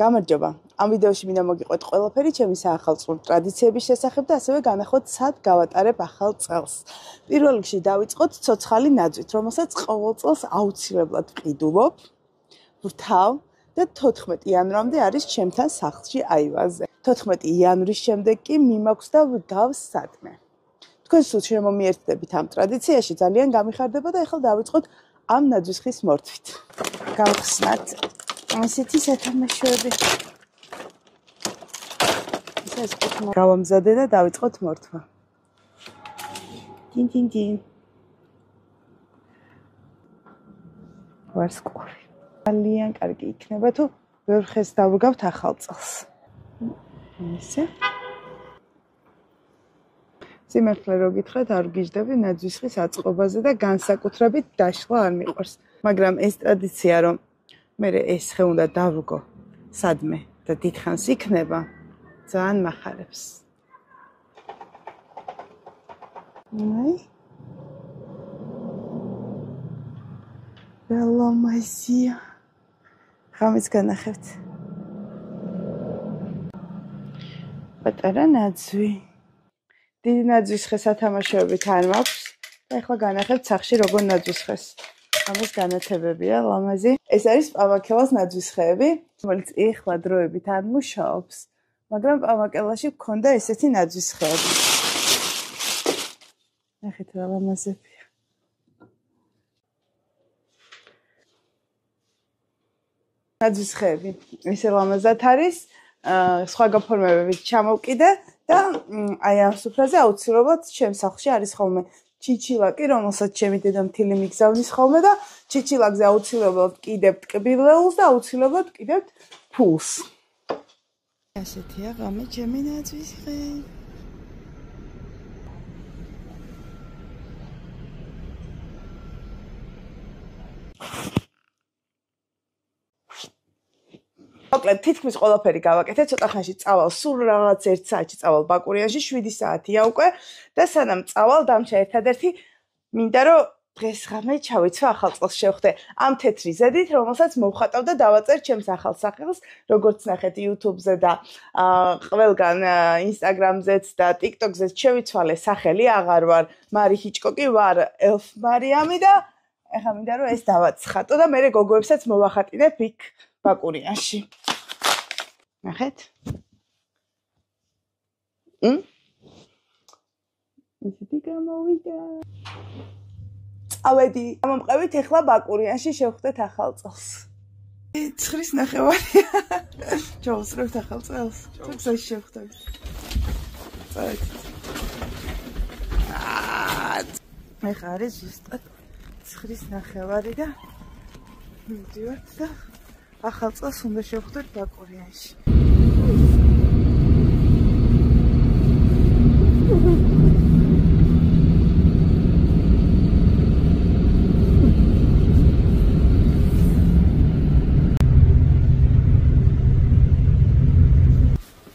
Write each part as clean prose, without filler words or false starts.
გამარჯობა. Ამ ვიდეოში მინდა მოგიყვეთ ყველაფერი ჩემი საახალწლო ტრადიციების შესახებ და ასევე განახოთ სად გავატარებ ახალ წელს. პირველ რიგში დავიწყოთ ცოცხალი ნაძვით, რომელსაც ყოველ წელს აუცილებლად ვყიდულობ, ვრთავ და 14 იანვრამდე არის ჩემთან სახლში აივაზე. 14 იანვრის შემდეგ კი მიმაქვს და ვგავს სადმე. თქვენ სულ შემომიერთდებით ამ ტრადიციაში, ძალიან გამიხარდება და ახლა დავიწყოთ ამ ნაძვის ხის მორთვით. გავხსნათ ასეთი სათამაშოები. ეს გავამზადე და დავიწყოთ მორთვა. ტინ. ვარსკვლავი. ძალიან კარგი იქნება თუ ბევრ ხეს დავუგავთ ახალ წელს. ისე. სიმართლე რო გითხრათ, არ ვგიჟდები ნაძვის ხის აწყობაზე და განსაკუთრებით დაშლა არ მიყვარს. მაგრამ ეს ტრადიცია რომ მე ეს ხე უნდა დავუგო სადმე და დიდხანს იქნება, ძალიან მახარებს. აი. ველომაზია. ხამის განახევთ. პატარა ნაძვი. დიდი ნაძვის ხეს ათამაშოებით არ მაქვს და ახლა განახევთ სახში როგორ ნაძვის ხეს. ამას განათებებია ლამაზი. ეს არის პამაკელას ნაძვის ხეები, რომელიც ეხლა დროებით არ მუშაობს, მაგრამ პამაკელაში მქონდა ესეთი ნაძვის ხეები. ნახეთ რა ლამაზებია. ნაძვის ხეები ესე ლამაზად არის, სხვა გაფორმებებით ჩამოვკიდე და აი ამ სუფრაზე აუცილებლად ჩემს სახლში არის ხოლმე ჩიჩილაკი, რომელსაც ჩემი დედა მთილი მიგზავნის ხოლმე და ჩიჩილაკზე აუცილებლად ვკიდებთ კბილეულს და აუცილებლად ვკიდებთ ფულს. ასეთია ღამე ჩემი ნაძვის ხე. მოკლედ თითქმის ყველაფერი გავაკეთე, ცოტა ხანში წავალ, სულ რაღაც 1 საათში წავალ ბაკურიანში, 7 საათია უკვე და სანამ წავალ დამჭა ერთადერთი მინდა რომ დღეს ღამე ჩავიცვა ახალ წელს შევხვდე ამ თეთრი ზედით, რომელსაც მოვხატავ და დავაწერ ჩემს ახალ სახელს, როგორც ნახეთ YouTube-ზე და ყველგან Instagram-ზეც და TikTok-ზეც შევიცვალე სახელი, აღარ ვარ მარი ჰიჩკოკი, ვარ ელფ მარიამი და ეხლა მინდა რომ ეს დავაცხატო და მე გოგოებსაც მოვახატინებ იქ ბაკურიანში. ნახეთ? ისეთი გამოვიდა. წავედი. მომყევით ეხლა ბაკურიანში შევხვდეთ ახალ წელს. 9-ის ნახევარია. ჩავსწრებთ ახალ წელს. გზაში შევხვდებით. წავედით. ეხლა არის ზუსტად 9-ის ნახევარი და მივდივართ და ახალ წელს უნდა შევხვდეთ ბაკურიანში.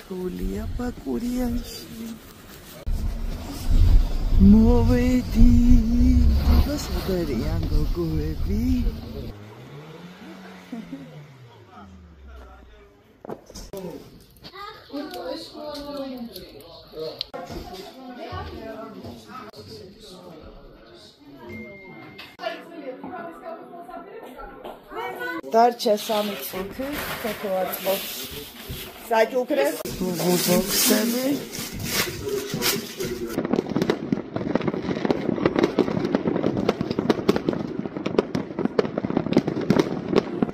თულია ბაკურიანში. მოვედი და სადარიან გოგოები. დარჩა 3 წუთი, თეთრაწყობს საჭუქრე, ბუზოქსები.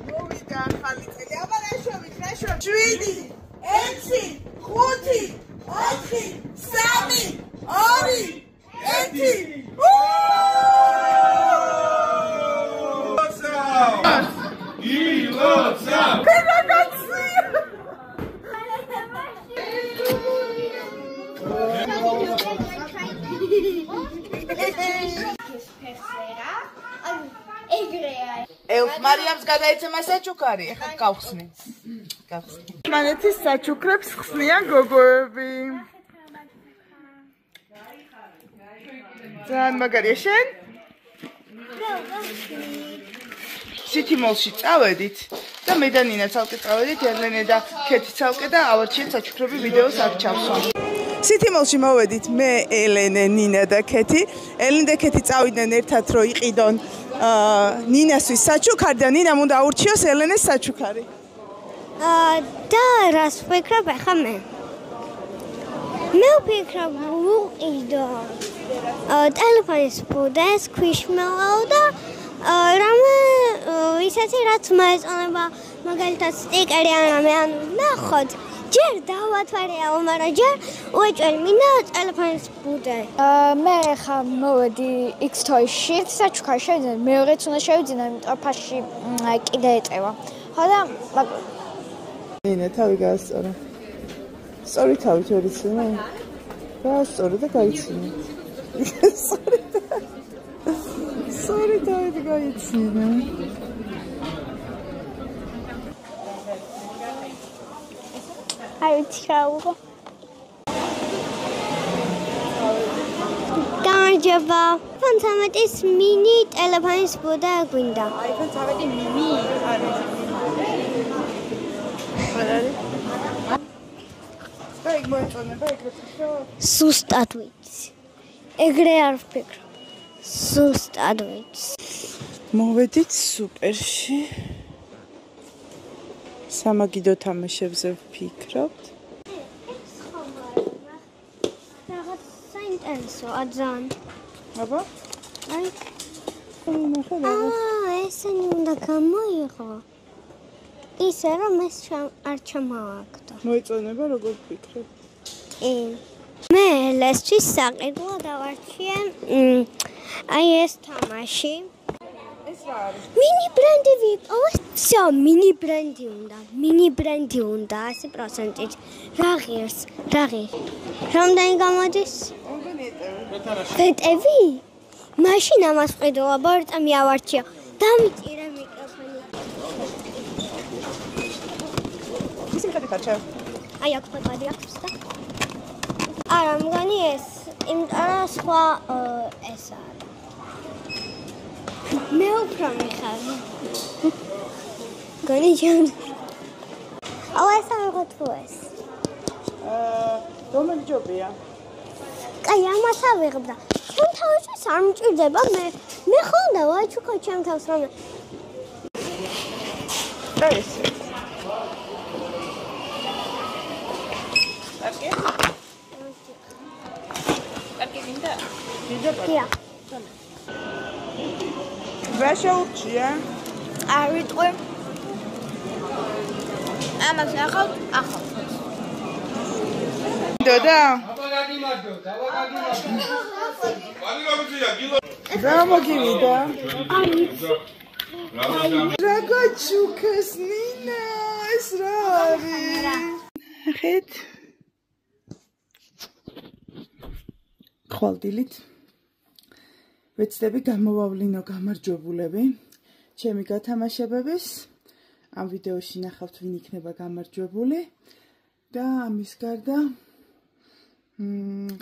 მოვიდა ახალი წელი, აბა რა შევით, 7, 6, 5, 4, 3, 2, 1. ელფ მარიამს გადაეცემა საჩუქარი, ეხლა გავხსნი. მანეთის საჩუქრებს ხსნიან გოგოები. ძალიან მაგარია შენ? სითიმოლში წავედით და მე და ნინა ცალკე წავედით, ელენე და ქეთი ცალკე და ავარჩიეთ საჩუქრები ვიდეოს აქ ჩავსვა. სითიმოლში მოვედით მე, ელენე, ნინა და ქეთი. ელენე და ქეთი წავიდნენ ერთად რომ იყიდონ ნინასთვის საჩუქარი და ნინამ უნდა აურჩიოს ელენეს საჩუქარი. და რას ვფიქრობ ახლა მე? მე ვფიქრობ ვუყიდო ტელეფონის ბუდეს ქვიშმელავ და რამე ისეთი რაც მოეწონება მაგალითად სტიკერი ან რამე ან ნახოთ ჯერ დავათვალეო მაგრამ ჯერ უეჭველი მინდა ტელეფონის ბუდე. მე ხა მოვედი X-Toy-ში საჩუქარი შევიძინე მეორეც უნდა შევიძინო იმიტომ ფასში კიდე ეწევა. ხო და ნინა თავი გაასწორა. სწორი თავი შევიცინე. გაასწორე და გაიცინე. სწორი თავი და გაიცინე. აი ჩაუღო. გამარჯობა. iPhone 13-ის mini ტელეფონის ბუდა გვინდა. iPhone 13 mini არის. Baik მოეწონება ეგრეთ ხო? Სუსტად ვიცი. ეგრე არ ვფიქრობ. სუსტად ვიცი. მოვედით სუპერში. სამაგიდო თამაშებზე ვფიქრობთ. რაღაც საინტერესოა ძალიან. აბა? აი, ნახე რაღაც. ესენი უნდა გამოიღო. ისე რომ ეს არ ჩამოვაგდო. მოეწონება როგორ ვფიქრობ? მე ლესთვის საყიდო დავარჩიე. აი ეს თამაში. ეს რა არის? Mini ბრენდი ვიყავ. всё, mini ბრენდი უნდა. mini ბრენდი უნდა 100%-ით. რა ღირს? რამდენი გამოდის? რამდენი ეტევი? ვეტევი? მაშინ ამას ვყიდოა, ბორტა მიავარჩია. დამიწირე მიკროფონი. ისე ხარ. აი აქ ფოტოები აქვს და. არა, მგონი ეს, იმიტომ რომ სხვა ეს არის. მე უფრო მიხარი. გონი ჯან. აუ ეს აღო თუ ეს. რომელი ჯობია? კაი, ამას ავიღებ და ჩემ თავში არ მჭირდება, მე ხონდა ვაჩუქო ჩემ თავს რომ. და ეს. აკე? აკე მინდა? დია. რა შეურჩია? არ ვიტყვი. ამას ახავ. დოდა? რა მოგივიდა? რა გაჩუქეს ნინა, ეს რა არის? ხეთ? ხვალდილით ვეცდები გამოვავლინო გამარჯვებულები ჩემი გათამაშებების. ამ ვიდეოში ნახავთ ვინ იქნება გამარჯვებული და ამის გარდა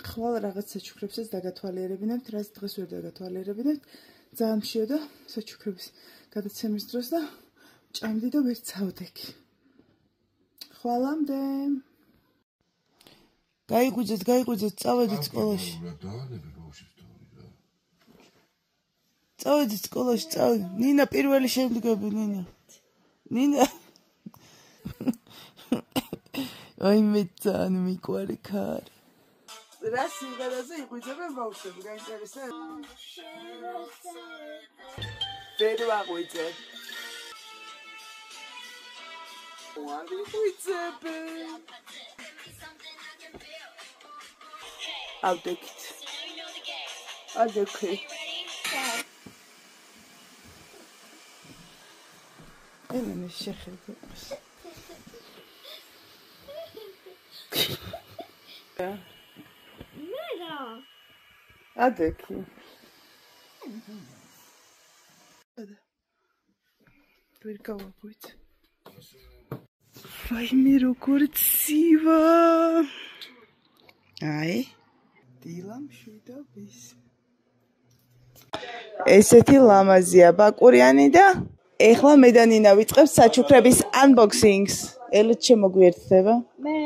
ხვალ რაღაც საჩუქრებსაც დაგათვალიერებინებთ, რაც დღეს ვერ დაგათვალიერებინებთ. ძალიან მშიოდა საჩუქრების გადაცემის დროს და ჭამდი და ვერ წავდექი. ხვალამდე. გაიგვიძეთ, წავედით სკოლაში. წავედით სკოლაში, ნინა პირველი შემდგები, ნინა. აი მე ძალიან მიყვარი ქარი. რა სიმღერაზე იყვიძებენ ბავშვები, გაინტერესებს? ვერ ვაღვიძებ. არ ვიყვიძებენ. ავდექით. ადექი. ელენე შეხედავს. ადექი. ვერ გავაღვიძე. ვაიმე როგორ ცივა. აი, დილა მშვიდობის. ესეთი ლამაზია ბაკურიანი და ეხლა მე და ნინა ვიწყებთ საჩუქრების unboxing-ს. ელეთ შემოგვიერთდება. მე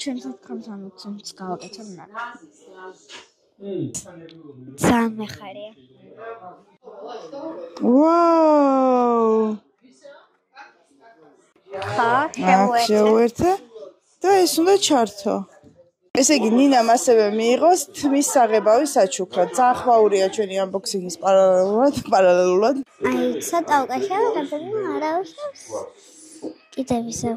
ჩემს თქმას unboxing-ს გავაკეთებ რა. ძალიან მეხარია. ვაუ! ხა, შევერთე. და ეს უნდა ჩართო. ესე იგი ნინამ ასევე მიიღოს თმის საღებავი საჩუქრა. ძალიან ხვაურია ჩვენი unboxing-ის პარალელურად. აი, ცოტა უკაშავე, გადაგები არავისებს. კიდევ ისევ.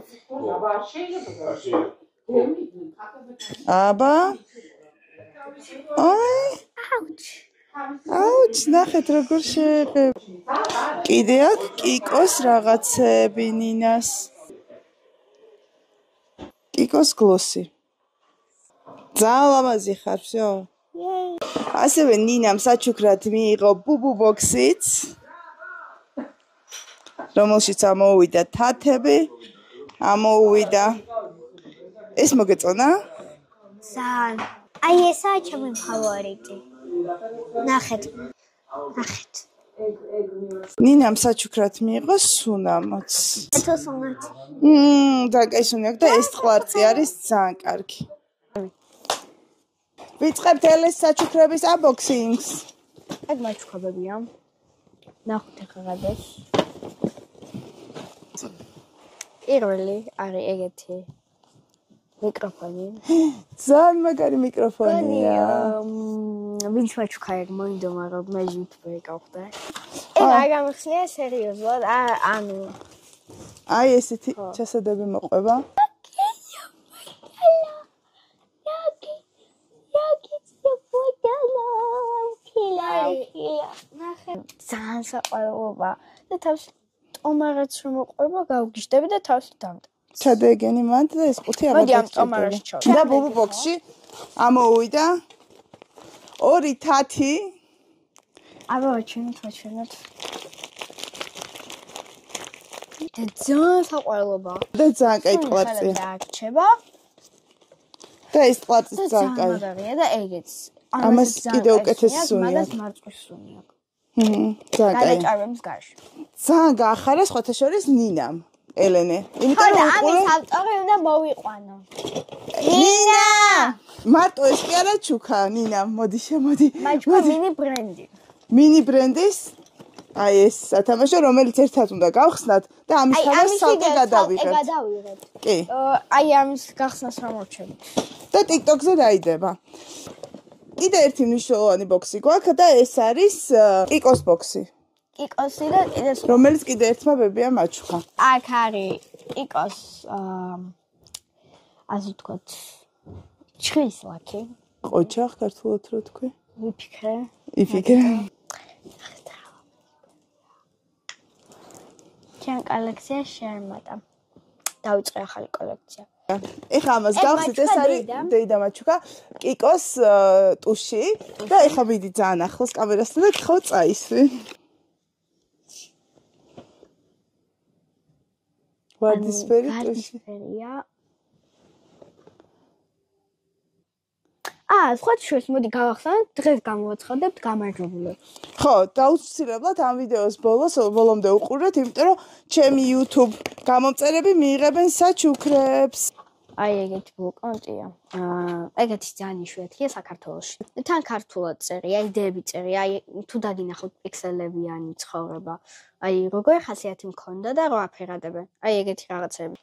აბა. აი. აუჩ, ნახეთ როგორ შეეყებ. კიდე აქ კიკოს რაღაცები ნინას. კიკოს გლოსი. ძალიან ლამაზი ხარ, всё. ასევე ნინამ საჩუქრად მიიღო ბუბუ ბოქსიც, რომელშიც ამოუვიდა თათები, ამოუვიდა. ეს მოგეწონა? ძალიან. აი, ესაა ჩემი ფავორიტი. ნახეთ. ნინამ საჩუქრად მიიღო სუნამოც. თუ სუნამოც. ძალიან კაი სუნი აქვს და ეს ტყვარწი არის ძალიან კარგი. ვიწყებთ ელეს საჩუქრების unboxing-ს. ეგ მაჩუქებებია. ნახოთ ახლა გადას. პირველი არის ეგეთი მიკროფონი. ძალიან მაგარი მიკროფონია. ვინც მაჩუქა ეგ მოინდო, მაგრამ მე YouTube-ზე გავხდა. ეგ არ გამიხსნია სერიოზულად. ანუ აი ესეთი ჩასადები მოყვება. ძალიან საყვარელობა და თავის ტომარაც რომ მოყვება გავგიშდები და თავის დამტა. ჩადეგენი მანდ და ეს ყუთი მოდი ამ ტომარას ჩავ. და ბუბუ ბოქსში ამოუვიდა ორი თათი. აბა ვაჩვენოთ. და ძალიან საყვარელობა. და ძალიან კაი ტყვარწია. და აქ და ეს ტყვარწი ძალიან კაი. მაგარია და ეგეც. ამას კიდე უკეთესი სუნი აქვს. მაგას მარწყვის სუნი აქვს. ძალიან კაი. გადაჭარბების გარშ. ძალიან გაახარა სხვათა შორის ნინამ, ელენე. იმიტომ რომ ამის ავტორი უნდა მოვიყვანო. ნინა! მარტო ეს კი არა ჩუქა, ნინამ, მოდი შემოდი. მაჩქა მინი ბრენდი. მინი ბრენდის აი ეს სათამაშო, რომელიც ერთად უნდა გავხსნათ და ამის თავას სალტე გადავიღებთ. კი. აი ამის გახსნას რა მორჩებით. და TikTok-ზე დაიდება. კიდე ერთი მნიშვნელოვანი ბოქსი გვაქვს და ეს არის კიკოს ბოქსი. კიკოსი და კიდე რომელიც კიდე ერთმა ბებია მაჩუქა. აქ არის კიკოს ასე ვთქვათ ჩხრის ლაკი. ყოჩახ ქართულად რო თქვი? იფიქრე. ჩემ კოლექცია შემატა. დავიწყე ახალი კოლექცია. ეხლა ამას გავხსნით, ეს არის დეიდა მაჩუქა კიკოს ტუში და ეხლა მიდი ძალიან ახლოს კამერასთან და ხო წაისვი. ვარდისფერი ტუში. სხვა შორის მოდი გავახსენოთ, დღეს გამოვაცხადებთ გამარჯვებულებს. ხო, დაუცილებლად ამ ვიდეოს ბოლომდე უყურეთ, იმიტომ რომ ჩემი YouTube გამომწერები მიიღებენ საჩუქრებს. აი ეგეთი ბლოკნოტია. ეგეთი ძალიან იშვიათია საქართველოში. თან ქართულად წერი, აი იდეები წერი, აი თუ დაგინახოთ პიქსელებიანი ცხოვრება. აი როგორ ხასიათი მქონდა და რა აფერადებენ. აი ეგეთი რაღაცები.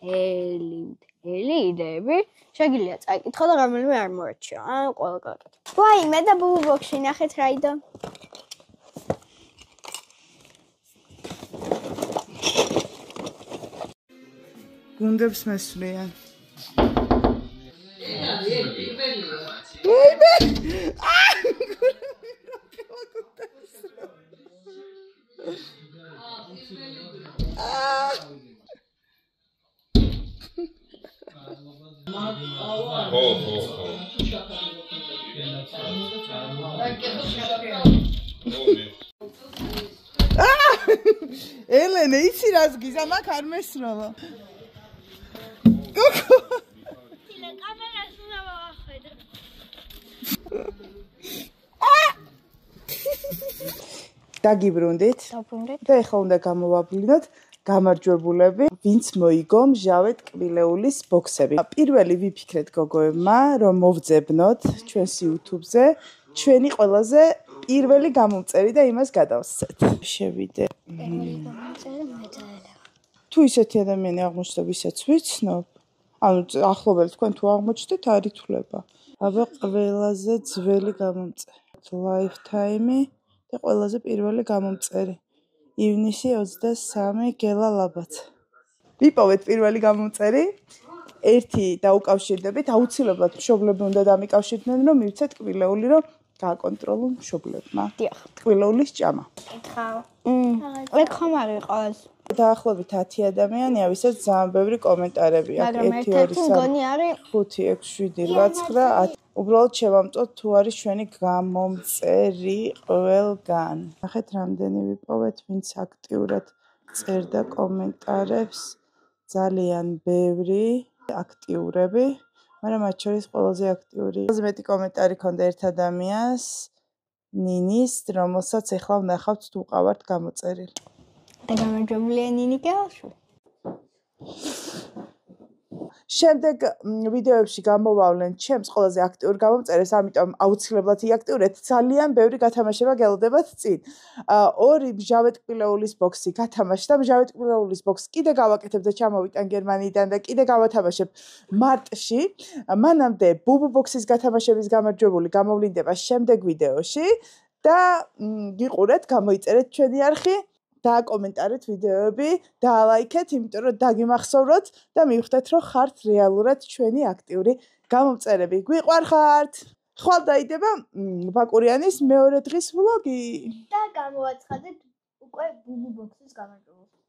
ელი იდეები შეგიძლია წაიკითხო და რომელიმე არ მოერჩიო. ანუ ყველა გააკეთე. ვაი, მე და ბუბუ ბოქსში ნახეთ რა იდა. გუნდებს მესვლიან. ელენე, იცი რას გიზა, მაგ არ მესროლა. გოგო. კამერას უნდა მოვახედო. დაგიბრუნდით. დაბრუნდით. და ეხლა უნდა გამოვაბლინოთ გამარჯვებულები, ვინც მოიგო მჟავე ტკბილეულის ბოქსები. პირველი ვიფიქრეთ გოგოებმა, რომ მოვძებნოთ ჩვენს YouTube-ზე ჩვენი ყველაზე პირველი გამომწერი და იმას გადავსცეთ. შევიდე. თუ ისეთი ადამიანი აღმოჩნდა, ვისაც ვიცნობ, ანუ ახლობელი თქვენ თუ აღმოჩნდეთ, არ ითვლება. აბა ყველაზე ძველი გამომწერი. Lifetime და ყველაზე პირველი გამომწერი. ივნისი 23 გელა ლაბაცა. ვიპოვეთ პირველი გამომწერი. ერთი დაუკავშირდებით, აუცილებლად მშობლები უნდა დამიკავშირდნენ, რომ მივცეთ ტკბილეული, რომ გააკონტროლონ მშობლებმა. დიახ. ტკბილეულის ჭამა. კითხავ. ეგ ხომ არ იყოს? დაახლოებით 10 ადამიანია, ვისაც ძალიან ბევრი კომენტარები აქვს. მაგრამ ერთ-ერთი მგონი არის 5, 6, 7, 8, 9, 10. უბრალოდ შევამწოთ თუ არის ჩვენი გამომწერი ყველგან. ნახეთ რამდენი ვიპოვეთ, ვინც აქტიურად წერდა კომენტარებს. ძალიან ბევრი აქტიურები, მაგრამ მათ შორის ყველაზე აქტიური. ყველაზე მეტი კომენტარი ქონდა ერთ ადამიანს, ნინის, რომელსაც ეხლა ვნახავთ თუ ყავართ გამოწერილი. და გამარჯვებულია ნინი გელშვი. შემდეგ ვიდეოებში გამოვავლენ ჩემს ყველაზე აქტიურ გამომწერეს, ამიტომ აუცილებლად იაქტიურეთ, ძალიან ბევრი გათამაშება გელოდებათ წინ. 2 მჟავე ტკბილეულის ბოქსი გათამაშდა, მჟავე ტკბილეულის ბოქსს კიდე გავაკეთებ და ჩამოვიტან გერმანიიდან და კიდე გავათამაშებ მარტში. მანამდე ბუბუ ბოქსის გათამაშების გამარჯვებული გამოვლინდება შემდეგ ვიდეოში და გიყურეთ, გამოიწერეთ ჩვენი არხი. დააკომენტარეთ ვიდეოები, დაალაიქეთ, იმიტომ რომ დაგიმახსოვროთ და მივხვდეთ, რომ ხართ რეალურად ჩვენი აქტიური გამომწერები. გვიყვარხართ! ხვალ დაიდება ბაკურიანის მეორე დღის ვლოგი. და გამოვაცხადეთ უკვე ბუბუ ბოქსის გამარჯვებულს.